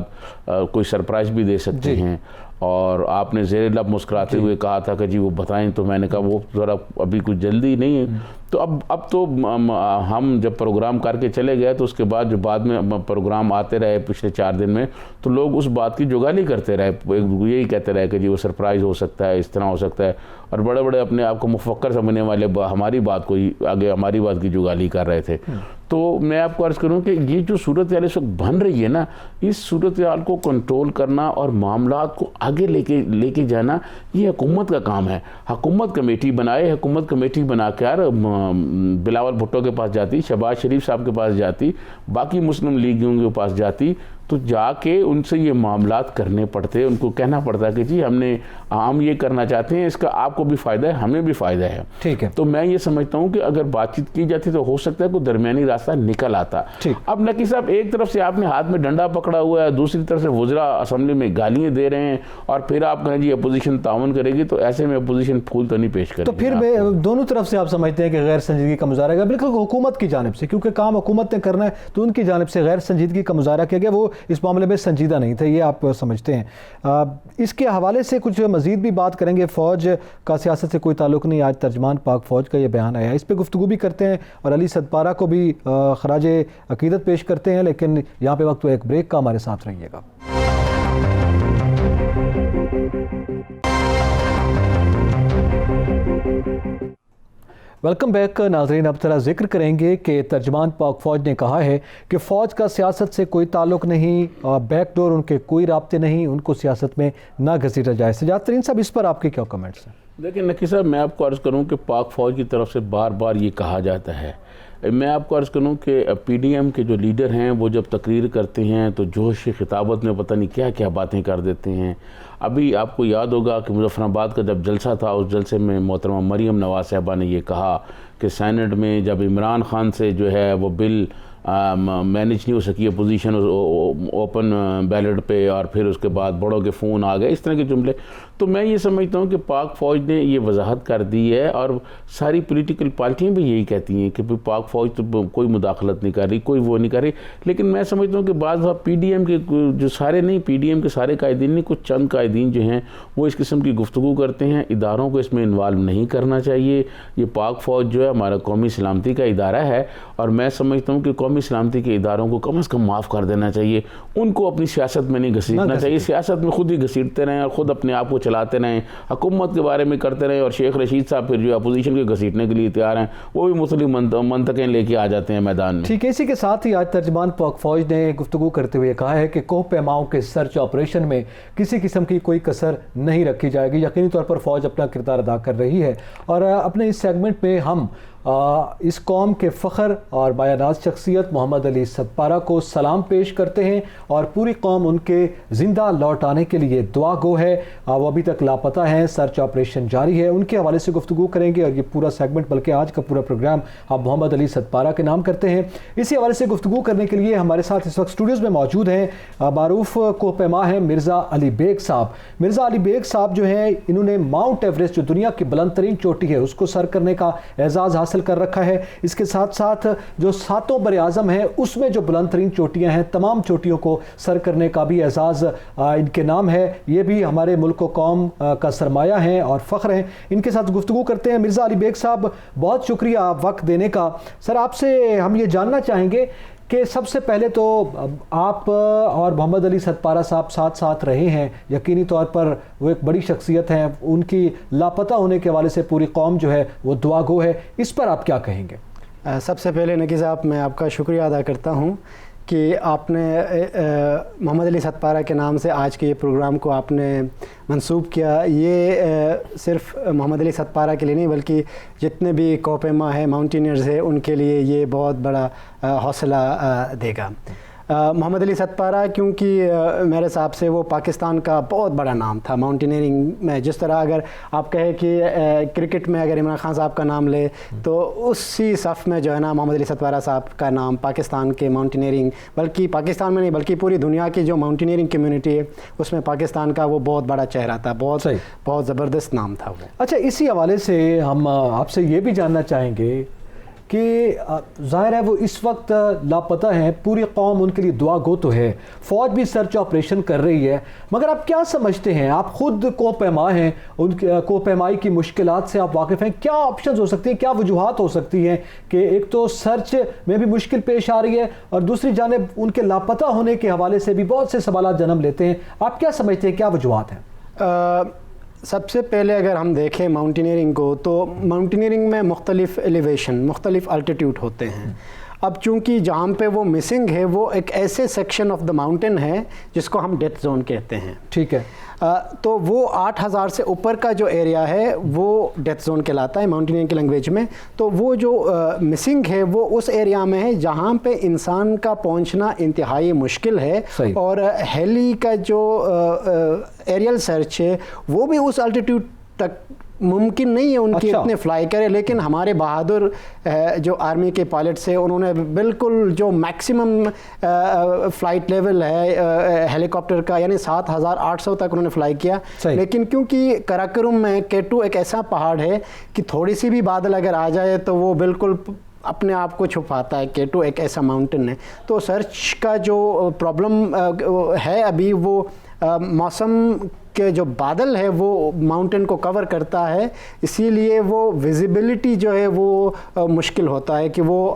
کوئی سرپرائز بھی دے سکتے ہیں، اور آپ نے زیر لب مسکراتے ہوئے کہا تھا کہ جی وہ بتائیں، تو میں نے کہا وہ ذرا ابھی کچھ جلدی نہیں ہے۔ تو اب تو ہم جب پروگرام کر کے چلے گئے تو اس کے بعد جو بعد میں پروگرام آتے رہے پچھلے 4 دن میں، تو لوگ اس بات کی جگالی کرتے رہے، یہی کہتے رہے کہ جی وہ سرپرائز ہو سکتا ہے، اس طرح ہو سکتا ہے، اور بڑے بڑے اپنے آپ کو مفکر سمجھنے والے ہماری بات کو آگے ہماری بات کی جگالی کر رہے تھے۔ تو میں آپ کو عرض کروں کہ یہ جو صورتحال اس وقت بن رہی ہے نا، اس صورتحال کو کنٹرول کرنا اور معاملات کو آگے لے کے جانا یہ حکومت کا کام ہے۔ حکومت کمیٹی بنائے، حکومت کمیٹی بنا کر بلاول بھٹو کے پاس جاتی، شہباز شریف صاحب کے پاس جاتی، باقی مسلم لیگیوں کے پاس جاتی، تو جا کے ان سے یہ معاملات کرنے پڑتے، ان کو کہنا پڑتا کہ جی ہم یہ کرنا چاہتے ہیں، اس کا آپ کو بھی فائدہ ہے، ہمیں بھی فائدہ ہے۔ ٹھیک ہے، تو میں یہ سمجھتا ہوں کہ اگر بات چیت کی جاتی تو ہو سکتا ہے کوئی درمیانی راستہ نکل آتا۔ اب نقی صاحب ایک طرف سے آپ نے ہاتھ میں ڈنڈا پکڑا ہوا ہے، دوسری طرف سے وزراء اسمبلی میں گالیاں دے رہے ہیں، اور پھر آپ کہیں جی اپوزیشن تعاون کرے گی، تو ایسے میں اپوزیشن پھول تو نہیں پیش کرے گی۔ تو پھر دونوں طرف سے آپ سمجھتے ہیں کہ غیر سنجیدگی کا مظاہرہ کیا؟ بالکل حکومت کی جانب سے، کیونکہ کام حکومت نے کرنا ہے، تو ان کی جانب سے غیر سنجیدگی کا مظاہرہ کیا گیا، وہ اس معاملے میں سنجیدہ نہیں تھے، یہ آپ سمجھتے ہیں۔ اس کے حوالے سے کچھ مزید بھی بات کریں گے۔ فوج کا سیاست سے کوئی تعلق نہیں، آج ترجمان پاک فوج کا یہ بیان آیا ہے، اس پہ گفتگو بھی کرتے ہیں اور علی صدپارہ کو بھی خراج عقیدت پیش کرتے ہیں، لیکن یہاں پہ وقت ایک بریک کا، ہمارے ساتھ رہیے گا۔ ویلکم بیک ناظرین، اب ذرا ذکر کریں گے کہ ترجمان پاک فوج نے کہا ہے کہ فوج کا سیاست سے کوئی تعلق نہیں، بیک ڈور ان کے کوئی رابطے نہیں، ان کو سیاست میں نہ گھسیٹا جائے۔ سجاد ترین صاحب اس پر آپ کے کیا کمنٹس ہیں؟ دیکھیں نقی صاحب، میں آپ کو عرض کروں کہ پاک فوج کی طرف سے بار بار یہ کہا جاتا ہے، میں آپ کو عرض کروں کہ پی ڈی ایم کے جو لیڈر ہیں وہ جب تقریر کرتے ہیں تو جوش خطابت میں پتہ نہیں کیا کیا باتیں کر دیتے ہیں۔ ابھی آپ کو یاد ہوگا کہ مظفر آباد کا جب جلسہ تھا، اس جلسے میں محترمہ مریم نواز صاحبہ نے یہ کہا کہ سینٹ میں جب عمران خان سے جو ہے وہ بل مینج نہیں ہو سکی اپوزیشن اوپن بیلٹ پہ، اور پھر اس کے بعد بڑوں کے فون آ گئے، اس طرح کے جملے۔ تو میں یہ سمجھتا ہوں کہ پاک فوج نے یہ وضاحت کر دی ہے، اور ساری پولیٹیکل پارٹیاں بھی یہی کہتی ہیں کہ پاک فوج تو کوئی مداخلت نہیں کر رہی، کوئی وہ نہیں کر رہی۔ لیکن میں سمجھتا ہوں کہ بعض دفعہ پی ڈی ایم کے جو سارے نہیں، پی ڈی ایم کے سارے قائدین نہیں، کچھ چند قائدین جو ہیں وہ اس قسم کی گفتگو کرتے ہیں۔ اداروں کو اس میں انوالو نہیں کرنا چاہیے۔ یہ پاک فوج جو ہے ہمارا قومی سلامتی کا ادارہ ہے، اور میں سمجھتا ہوں کہ قومی سلامتی کے اداروں کو کم از کم معاف کر دینا چاہیے، ان کو اپنی سیاست میں نہیں گھسیٹنا چاہیے۔ سیاست میں خود ہی گھسیٹتے رہیں اور خود اپنے آپ کو چلاتے رہیں، حکومت کے بارے میں کرتے رہیں، اور شیخ رشید صاحب پھر جو اپوزیشن کے گھسیٹنے کے لیے تیار ہیں، وہ بھی مختلف منطقیں لے کے آ جاتے ہیں میدان میں۔ ٹھیک ہے، اسی کے ساتھ ہی آج ترجمان پاک فوج نے گفتگو کرتے ہوئے کہا ہے کہ کوہ پیماؤں کے سرچ آپریشن میں کسی قسم کی کوئی کسر نہیں رکھی جائے گی۔ یقینی طور پر فوج اپنا کردار ادا کر رہی ہے، اور اپنے اس سیگمنٹ میں ہم اس قوم کے فخر اور بایاناز شخصیت محمد علی ستپارہ کو سلام پیش کرتے ہیں اور پوری قوم ان کے زندہ لوٹ آنے کے لیے دعا گو ہے. وہ ابھی تک لاپتہ ہیں, سرچ آپریشن جاری ہے. ان کے حوالے سے گفتگو کریں گے اور یہ پورا سیگمنٹ بلکہ آج کا پورا پروگرام آپ محمد علی ستپارہ کے نام کرتے ہیں. اسی حوالے سے گفتگو کرنے کے لیے ہمارے ساتھ اس وقت اسٹوڈیوز میں موجود ہیں معروف کوہ پیما ہیں مرزا علی بیگ صاحب. مرزا علی بیگ صاحب جو ہیں انہوں نے ماؤنٹ ایوریسٹ جو دنیا کی بلند ترین چوٹی ہے اس کو سر کرنے کا اعزاز حاصل کر رکھا ہے. اس کے ساتھ ساتھ جو 7 بر اعظم ہیں اس میں جو بلند ترین چوٹیاں ہیں تمام چوٹیوں کو سر کرنے کا بھی اعزاز ان کے نام ہے. یہ بھی ہمارے ملک و قوم کا سرمایہ ہیں اور فخر ہیں. ان کے ساتھ گفتگو کرتے ہیں. مرزا علی بیگ صاحب بہت شکریہ وقت دینے کا. سر آپ سے ہم یہ جاننا چاہیں گے کہ سب سے پہلے تو آپ اور محمد علی ستپارہ صاحب ساتھ ساتھ رہے ہیں, یقینی طور پر وہ ایک بڑی شخصیت ہیں, ان کی لاپتہ ہونے کے حوالے سے پوری قوم جو ہے وہ دعا گو ہے, اس پر آپ کیا کہیں گے؟ سب سے پہلے نقی صاحب میں آپ کا شکریہ ادا کرتا ہوں کہ آپ نے محمد علی ستپارہ کے نام سے آج کے یہ پروگرام کو آپ نے منسوب کیا. یہ صرف محمد علی ستپارہ کے لیے نہیں بلکہ جتنے بھی کوہ پیما ہے ماؤنٹینئرز ہیں ان کے لیے یہ بہت بڑا حوصلہ دے گا. محمد علی ستپارہ کیونکہ میرے حساب سے وہ پاکستان کا بہت بڑا نام تھا ماؤنٹینئرنگ میں. جس طرح اگر آپ کہیں کہ کرکٹ میں اگر عمران خان صاحب کا نام لے تو اسی صف میں جو ہے نا محمد علی ستپارہ صاحب کا نام پاکستان کے ماؤنٹینئرنگ, بلکہ پاکستان میں نہیں بلکہ پوری دنیا کی جو ماؤنٹینئرنگ کمیونٹی ہے اس میں پاکستان کا وہ بہت بڑا چہرہ تھا, بہت زبردست نام تھا وہ. اچھا, اسی حوالے سے ہم آپ سے یہ بھی جاننا چاہیں گے کہ ظاہر ہے وہ اس وقت لاپتہ ہیں, پوری قوم ان کے لیے دعا گو تو ہے, فوج بھی سرچ آپریشن کر رہی ہے, مگر آپ کیا سمجھتے ہیں, آپ خود کوہ پیما ہیں, ان کوہ پیمائی کی مشکلات سے آپ واقف ہیں, کیا آپشنز ہو سکتی ہیں, کیا وجوہات ہو سکتی ہیں کہ ایک تو سرچ میں بھی مشکل پیش آ رہی ہے اور دوسری جانب ان کے لاپتہ ہونے کے حوالے سے بھی بہت سے سوالات جنم لیتے ہیں, آپ کیا سمجھتے ہیں, کیا وجوہات ہیں؟ سب سے پہلے اگر ہم دیکھیں ماؤنٹینئرنگ کو تو ماؤنٹینئرنگ میں مختلف ایلیویشن مختلف الٹیٹیوڈ ہوتے ہیں. اب چونکہ جہاں پہ وہ مسنگ ہے وہ ایک ایسے سیکشن آف دا ماؤنٹین ہے جس کو ہم ڈیتھ زون کہتے ہیں. ٹھیک ہے. تو وہ 8000 سے اوپر کا جو ایریا ہے وہ ڈیتھ زون کہلاتا ہے ماؤنٹینئرنگ کی لینگویج میں. تو وہ جو مسنگ ہے وہ اس ایریا میں ہے جہاں پہ انسان کا پہنچنا انتہائی مشکل ہے. اور ہیلی کا جو ایریل سرچ ہے وہ بھی اس الٹیٹیوڈ تک ممکن نہیں ہے ان کی اتنے فلائی کرے, لیکن ہمارے بہادر جو آرمی کے پائلٹس ہیں انہوں نے بالکل جو میکسیمم فلائٹ لیول ہے ہیلی کاپٹر کا یعنی 7800 تک انہوں نے فلائی کیا. لیکن کیونکہ کراکرم میں K2 ایک ایسا پہاڑ ہے کہ تھوڑی سی بھی بادل اگر آ جائے تو وہ بالکل اپنے آپ کو چھپاتا ہے. K2 ایک ایسا ماؤنٹین ہے. تو سرچ کا جو پرابلم ہے ابھی وہ موسم کہ جو بادل ہے وہ ماؤنٹین کو کور کرتا ہے, اسی لیے وہ ویزیبلٹی جو ہے وہ مشکل ہوتا ہے کہ وہ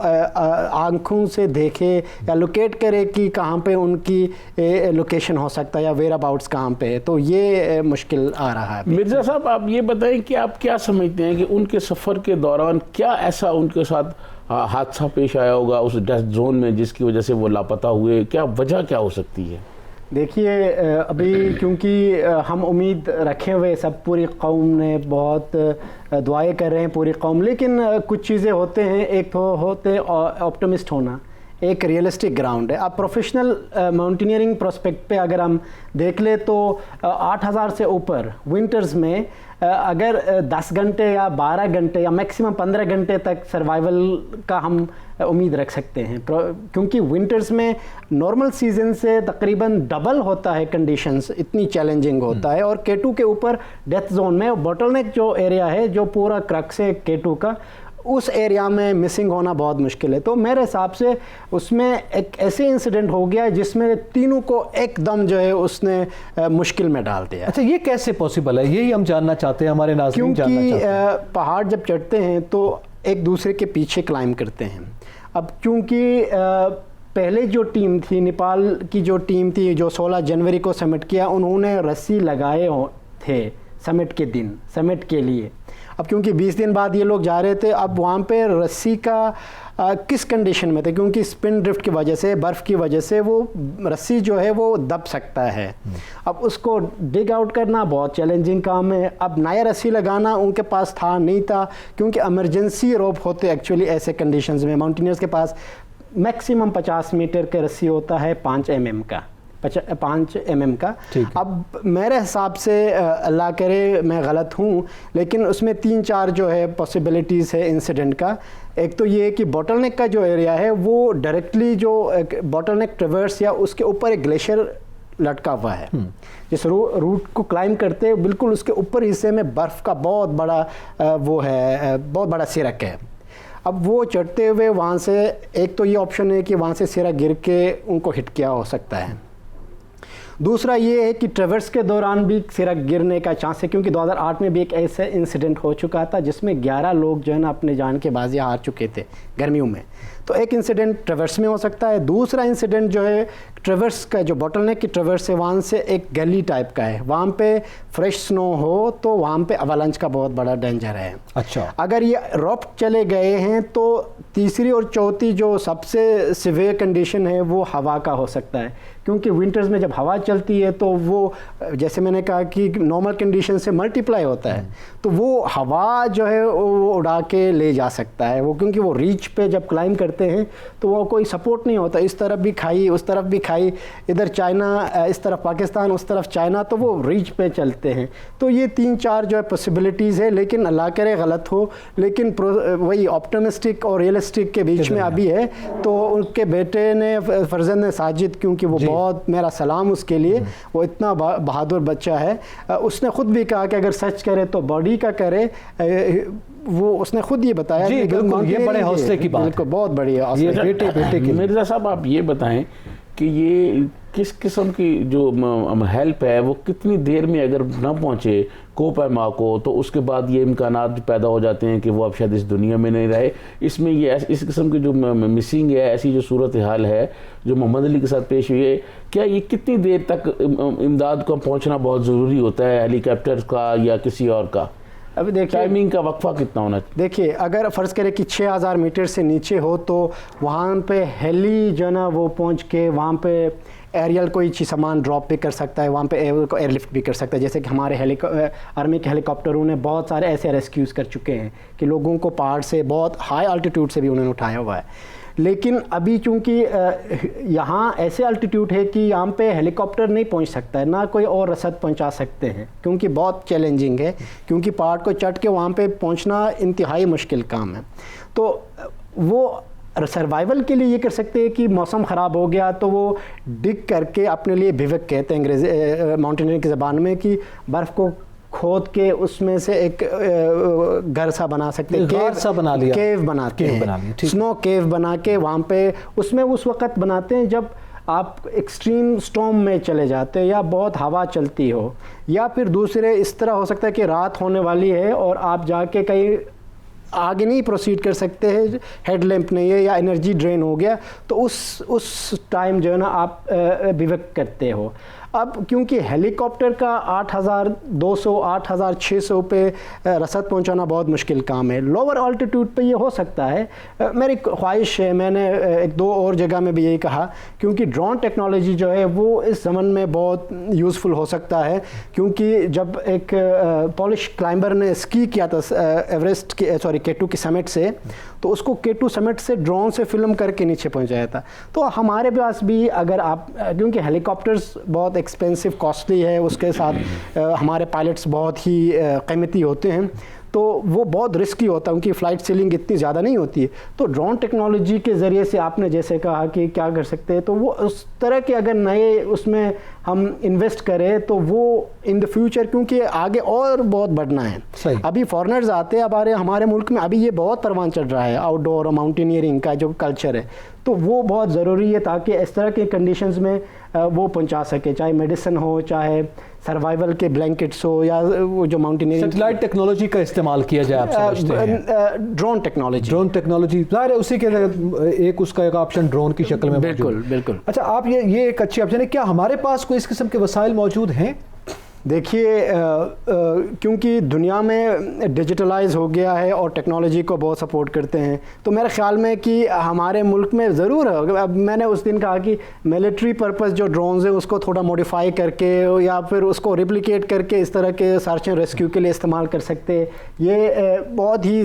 آنکھوں سے دیکھے یا لوکیٹ کرے کہ کہاں پہ ان کی لوکیشن ہو سکتا ہے یا ویئر اباؤٹس کہاں پہ ہے. تو یہ مشکل آ رہا ہے. مرزا صاحب آپ یہ بتائیں کہ آپ کیا سمجھتے ہیں کہ ان کے سفر کے دوران کیا ایسا ان کے ساتھ حادثہ پیش آیا ہوگا اس ڈیتھ زون میں جس کی وجہ سے وہ لاپتہ ہوئے, کیا وجہ کیا ہو سکتی ہے؟ دیکھیے ابھی کیونکہ ہم امید رکھے ہوئے سب پوری قوم نے بہت دعائیں کر رہے ہیں پوری قوم, لیکن کچھ چیزیں ہوتے ہیں. ایک تو ہوتے آپٹمسٹ ہونا, ایک ریئلسٹک گراؤنڈ ہے. اب پروفیشنل ماؤنٹینئرنگ پروسپیکٹ پہ اگر ہم دیکھ لیں تو 8000 سے اوپر ونٹرز میں اگر 10 گھنٹے یا 12 گھنٹے یا میکسیمم 15 گھنٹے تک سروائیول کا ہم امید رکھ سکتے ہیں, کیونکہ ونٹرز میں نارمل سیزن سے تقریباً ڈبل ہوتا ہے کنڈیشنز, اتنی چیلنجنگ ہوتا ہے. اور K2 کے اوپر ڈیتھ زون میں بوٹل نیک جو ایریا ہے جو پورا کرکس ہے K2 کا, اس ایریا میں مسنگ ہونا بہت مشکل ہے. تو میرے حساب سے اس میں ایک ایسے انسیڈنٹ ہو گیا جس میں تینوں کو ایک دم جو ہے اس نے مشکل میں ڈال دیا. اچھا, یہ کیسے پوسیبل ہے, یہی ہم جاننا چاہتے ہیں, ہمارے ناظرین جاننا چاہتے ہیں. کیونکہ پہاڑ جب چڑھتے ہیں تو ایک دوسرے کے پیچھے کلائم کرتے ہیں. اب چونکہ پہلے جو ٹیم تھی نیپال کی جو ٹیم تھی جو 16 جنوری کو سمٹ کیا, انہوں نے رسی لگائے تھے سمٹ کے دن سمٹ کے لیے. اب کیونکہ 20 دن بعد یہ لوگ جا رہے تھے, اب وہاں پہ رسی کا کس کنڈیشن میں تھے, کیونکہ اسپن ڈرفٹ کی وجہ سے, برف کی وجہ سے وہ رسی جو ہے وہ دب سکتا ہے. اب اس کو ڈگ آؤٹ کرنا بہت چیلنجنگ کام ہے. اب نیا رسی لگانا ان کے پاس تھا نہیں تھا, کیونکہ ایمرجنسی روپ ہوتے ایکچولی ایسے کنڈیشنز میں. ماؤنٹینئرز کے پاس میکسیمم 50 میٹر کا رسی ہوتا ہے 5 mm کا, 5 mm کا. اب میرے حساب سے اللہ کرے میں غلط ہوں, لیکن اس میں 3-4 جو ہے پاسبلٹیز ہے انسیڈنٹ کا. ایک تو یہ ہے کہ باٹل نیک کا جو ایریا ہے وہ ڈائریکٹلی جو باٹل نیک ٹریورس یا اس کے اوپر ایک گلیشیئر لٹکا ہوا ہے. جس روٹ کو کلائم کرتے بالکل اس کے اوپر حصے میں برف کا بہت بڑا وہ ہے, بہت بڑا سرک ہے. اب وہ چڑھتے ہوئے وہاں سے ایک تو یہ آپشن ہے کہ وہاں سے سرک گر کے ان کو ہٹ کیا ہو سکتا ہے. دوسرا یہ ہے کہ ٹریورس کے دوران بھی سرک گرنے کا چانس ہے, کیونکہ 2008 میں بھی ایک ایسا انسیڈنٹ ہو چکا تھا جس میں 11 لوگ جو ہے نا اپنے جان کے بازی ہار چکے تھے گرمیوں میں. تو ایک انسیڈنٹ ٹریورس میں ہو سکتا ہے. دوسرا انسیڈنٹ جو ہے ٹریورس کا, جو باٹل نیک کی ٹریورس ہے وہاں سے ایک گلی ٹائپ کا ہے, وہاں پہ فریش سنو ہو تو وہاں پہ اوالنچ کا بہت بڑا ڈینجر ہے. اچھا, اگر یہ روپ چلے گئے ہیں تو تیسری اور چوتھی جو سب سے سیویئر کنڈیشن ہے وہ ہوا کا ہو سکتا ہے, کیونکہ ونٹرز میں جب ہوا چلتی ہے تو وہ جیسے میں نے کہا کہ نارمل کنڈیشن سے ملٹیپلائی ہوتا ہے, تو وہ ہوا جو ہے وہ اڑا کے لے جا سکتا ہے. وہ کیونکہ وہ ریچ پہ جب کلائم کرتے ہیں تو وہ کوئی سپورٹ نہیں ہوتا, اس طرف بھی کھائی اس طرف بھی کھائی, ادھر چائنا اس طرف پاکستان اس طرف چائنا, تو وہ ریچ پہ چلتے ہیں. تو یہ 3-4 جو ہے پاسبلٹیز ہے, لیکن اللہ کرے غلط ہو, لیکن وہی آپٹمسٹک اور ریئلسٹک کے بیچ میں ابھی ہے. تو ان کے بیٹے نے, فرزند نے ساجد, کیونکہ وہ بہت, میرا سلام اس کے لیے, وہ اتنا بہادر بچہ ہے. اس نے خود بھی کہا کہ اگر سچ کرے تو باڈی کا کرے. وہ اس نے خود یہ بتایا. جی بالکل, یہ بڑے حوصلے کی بات ہے, بہت بڑی ہے. بیٹے کی. مرزا صاحب آپ یہ بتائیں کہ یہ کس قسم کی جو ہیلپ ہے وہ کتنی دیر میں اگر نہ پہنچے کوپیما کو, تو اس کے بعد یہ امکانات پیدا ہو جاتے ہیں کہ وہ اب شاید اس دنیا میں نہیں رہے. اس میں یہ اس قسم کی جو مسنگ ہے, ایسی جو صورتحال ہے جو محمد علی کے ساتھ پیش ہوئی ہے, کیا یہ کتنی دیر تک امداد کو پہنچنا بہت ضروری ہوتا ہے, ہیلی کاپٹر کا یا کسی اور کا؟ ابھی دیکھیے ٹائمنگ کا وقفہ کتنا ہونا چاہیے؟ دیکھیے اگر فرض کرے کہ 6000 میٹر سے نیچے ہو تو وہاں پہ ہیلی جو ہے نا وہ پہنچ کے وہاں پہ ایریل کوئی چیز سامان ڈراپ بھی کر سکتا ہے, وہاں پہ ایئر لفٹ بھی کر سکتا ہے. جیسے کہ ہمارے آرمی کے ہیلی کاپٹروں نے بہت سارے ایسے ریسکیوز کر چکے ہیں کہ لوگوں کو پہاڑ سے بہت ہائی الٹیٹیوڈ سے بھی انہوں نے اٹھایا ہوا ہے. لیکن ابھی چونکہ یہاں ایسے الٹیٹیوڈ ہے کہ یہاں پہ ہیلی کاپٹر نہیں پہنچ سکتا ہے, نہ کوئی اور رسد پہنچا سکتے ہیں, کیونکہ بہت چیلنجنگ ہے, کیونکہ پہاڑ کو چڑھ کے وہاں پہ پہنچنا انتہائی مشکل کام ہے. تو وہ سروائیول کے لیے یہ کر سکتے ہیں کہ موسم خراب ہو گیا تو وہ ڈگ کر کے اپنے لیے بھیوک کہتے ہیں انگریزی ماؤنٹینئرنگ کی زبان میں, کہ برف کو کھود کے اس میں سے ایک گھر سا بنا سکتے ہیں, کیو بناتے ہیں, سنو کیو بنا کے وہاں پہ اس میں اس وقت بناتے ہیں جب آپ ایکسٹریم سٹورم میں چلے جاتے ہیں یا بہت ہوا چلتی ہو, یا پھر دوسرے اس طرح ہو سکتا ہے کہ رات ہونے والی ہے اور آپ جا کے کہیں آگے نہیں پروسیڈ کر سکتے ہیں, ہیڈ لیمپ نہیں ہے یا انرجی ڈرین ہو گیا, تو اس ٹائم جو ہے نا آپ بیوک کرتے ہو. اب کیونکہ ہیلی کاپٹر کا 8200 8600 پہ رسد پہنچانا بہت مشکل کام ہے. لوور آلٹیٹیوڈ پہ یہ ہو سکتا ہے. میری خواہش ہے, میں نے 1-2 اور جگہ میں بھی یہی کہا, کیونکہ ڈرون ٹیکنالوجی جو ہے وہ اس زمن میں بہت یوزفل ہو سکتا ہے, کیونکہ جب ایک پولش کلائمبر نے اسکی کیا تھا ایوریسٹ کی K2 کی سمٹ سے, تو اس کو K2 سمٹ سے ڈرون سے فلم کر کے نیچے پہنچایا تھا. تو ہمارے پاس بھی اگر آپ, کیونکہ ہیلی کاپٹرز بہت ایکسپینسو کاسٹلی ہے, اس کے ساتھ ہمارے پائلٹس بہت ہی قیمتی ہوتے ہیں, تو وہ بہت رسکی ہوتا ہے, ان کی فلائٹ سیلنگ اتنی زیادہ نہیں ہوتی ہے. تو ڈرون ٹیکنالوجی کے ذریعے سے آپ نے جیسے کہا کہ کیا کر سکتے ہیں, تو وہ اس طرح کے اگر نئے اس میں ہم انویسٹ کریں تو وہ ان دا فیوچر, کیونکہ آگے اور بہت بڑھنا ہے. ابھی فارنرز آتے ہیں ہمارے ملک میں, ابھی یہ بہت پروان چڑھ رہا ہے آؤٹ ڈور اور ماؤنٹینئرنگ کا جو کلچر ہے, تو وہ بہت ضروری ہے تاکہ اس طرح کے کنڈیشنز میں وہ پہنچا سکے, چاہے میڈیسن ہو, چاہے سروائیول کے بلینکٹس ہو, یا وہ جو ماؤنٹینئرنگ سیٹلائٹ ٹیکنالوجی کا استعمال کیا جائے. آپ سمجھتے ہیں ڈرون ٹیکنالوجی ظاہر ہے اسی کے ایک اس کا ایک آپشن ڈرون کی شکل میں بالکل. اچھا, آپ یہ ایک اچھی آپشن ہے. کیا ہمارے پاس کوئی اس قسم کے وسائل موجود ہیں؟ دیکھیے کیونکہ دنیا میں ڈیجیٹلائز ہو گیا ہے اور ٹیکنالوجی کو بہت سپورٹ کرتے ہیں، تو میرے خیال میں کہ ہمارے ملک میں ضرور ہے. اب میں نے اس دن کہا کہ ملٹری پرپز جو ڈرونز ہیں اس کو تھوڑا موڈیفائی کر کے یا پھر اس کو ریپلیکیٹ کر کے اس طرح کے سرچ اینڈ ریسکیو کے لیے استعمال کر سکتے. یہ بہت ہی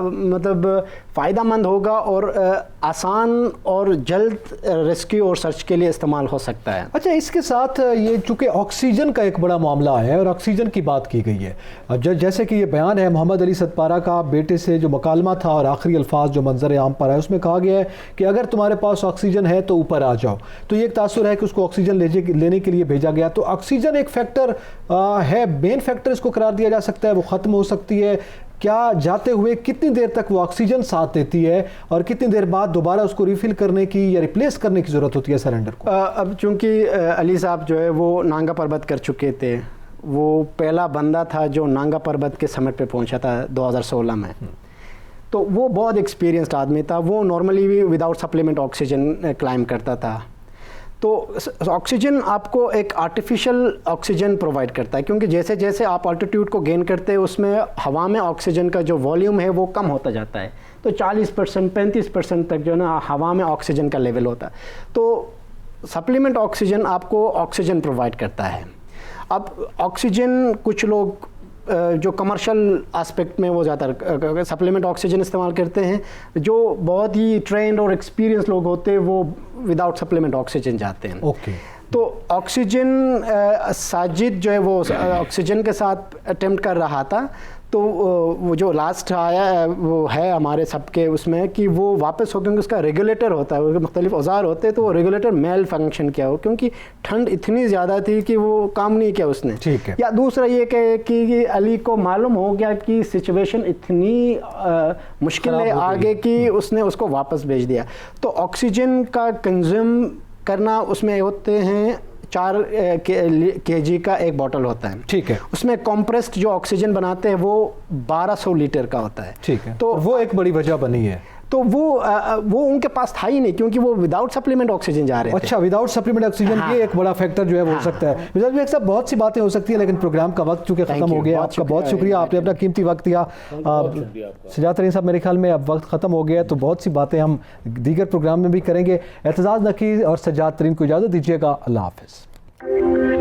مطلب فائدہ مند ہوگا اور آسان اور جلد ریسکیو اور سرچ کے لیے استعمال ہو سکتا ہے. اچھا، اس کے ساتھ یہ چونکہ آکسیجن کا ایک بڑا معاملہ ہے اور آکسیجن کی بات کی گئی ہے، جیسے کہ یہ بیان ہے محمد علی ستپارہ کا بیٹے سے جو مکالمہ تھا اور آخری الفاظ جو منظر عام پر ہے اس میں کہا گیا ہے کہ اگر تمہارے پاس آکسیجن ہے تو اوپر آ جاؤ. تو یہ ایک تاثر ہے کہ اس کو آکسیجن لینے کے لیے بھیجا گیا. تو آکسیجن ایک فیکٹر ہے، مین فیکٹر اس کو قرار دیا جا سکتا ہے، وہ ختم ہو سکتی ہے. کیا جاتے ہوئے کتنی دیر تک وہ آکسیجن ساتھ دیتی ہے اور کتنی دیر بعد دوبارہ اس کو ریفل کرنے کی یا ریپلیس کرنے کی ضرورت ہوتی ہے سرنڈر کو؟ اب چونکہ علی صاحب جو ہے وہ نانگا پربت کر چکے تھے، وہ پہلا بندہ تھا جو نانگا پربت کے سمٹ پہ پہنچا تھا 2016 میں، تو وہ بہت ایکسپیرینسڈ آدمی تھا. وہ نارملی بھی وداؤٹ سپلیمنٹ آکسیجن کلائم کرتا تھا. تو آکسیجن آپ کو ایک آرٹیفیشل آکسیجن پرووائڈ کرتا ہے، کیونکہ جیسے جیسے آپ آلٹیٹیوڈ کو گین کرتے ہیں اس میں ہوا میں آکسیجن کا جو والیوم ہے وہ کم ہوتا جاتا ہے. تو 40% 35% تک جو ہے نا ہوا میں آکسیجن کا لیول ہوتا ہے. تو سپلیمنٹ آکسیجن آپ کو آکسیجن پرووائڈ کرتا ہے. اب آکسیجن کچھ لوگ جو کمرشل آسپیکٹ میں وہ زیادہ سپلیمنٹ آکسیجن استعمال کرتے ہیں، جو بہت ہی ٹرینڈ اور ایکسپیرینس لوگ ہوتے ہیں وہ وداؤٹ سپلیمنٹ آکسیجن جاتے ہیں. اوکے. تو آکسیجن ساجد جو ہے وہ آکسیجن کے ساتھ اٹیمپٹ کر رہا تھا، تو وہ جو لاسٹ آیا ہے وہ ہے ہمارے سب کے اس میں کہ وہ واپس ہو، کیونکہ اس کا ریگولیٹر ہوتا ہے، مختلف اوزار ہوتے ہیں، تو وہ ریگولیٹر میل فنکشن کیا ہو کیونکہ ٹھنڈ اتنی زیادہ تھی کہ وہ کام نہیں کیا اس نے. ٹھیک ہے. یا دوسرا یہ کہ علی کو معلوم ہو گیا کہ سچویشن اتنی مشکل ہے آگے کی اس نے اس کو واپس بھیج دیا. تو آکسیجن کا کنزیوم کرنا اس میں ہوتے ہیں 4 kg کا ایک باٹل ہوتا ہے. ٹھیک ہے. اس میں کمپریسڈ جو آکسیجن بناتے ہیں وہ 1200 لیٹر کا ہوتا ہے. ٹھیک ہے. تو وہ ایک بڑی وجہ بنی ہے. تو وہ ان کے پاس تھا ہی نہیں کیونکہ وہ وداؤٹ سپلیمنٹ آکسیجن جا رہے تھے. اچھا، وداؤٹ سپلیمنٹ آکسیجن یہ ایک بڑا فیکٹر جو ہے وہ ہو سکتا ہے. مزاج بھائی صاحب بہت سی باتیں ہو سکتی ہیں لیکن پروگرام کا وقت چونکہ ختم ہو گیا. آپ کا بہت شکریہ، آپ نے اپنا قیمتی وقت دیا. سجاد ترین صاحب میرے خیال میں اب وقت ختم ہو گیا، تو بہت سی باتیں ہم دیگر پروگرام میں بھی کریں گے. اعتزاز نقی اور سجاد ترین کو اجازت دیجیے گا. اللہ حافظ.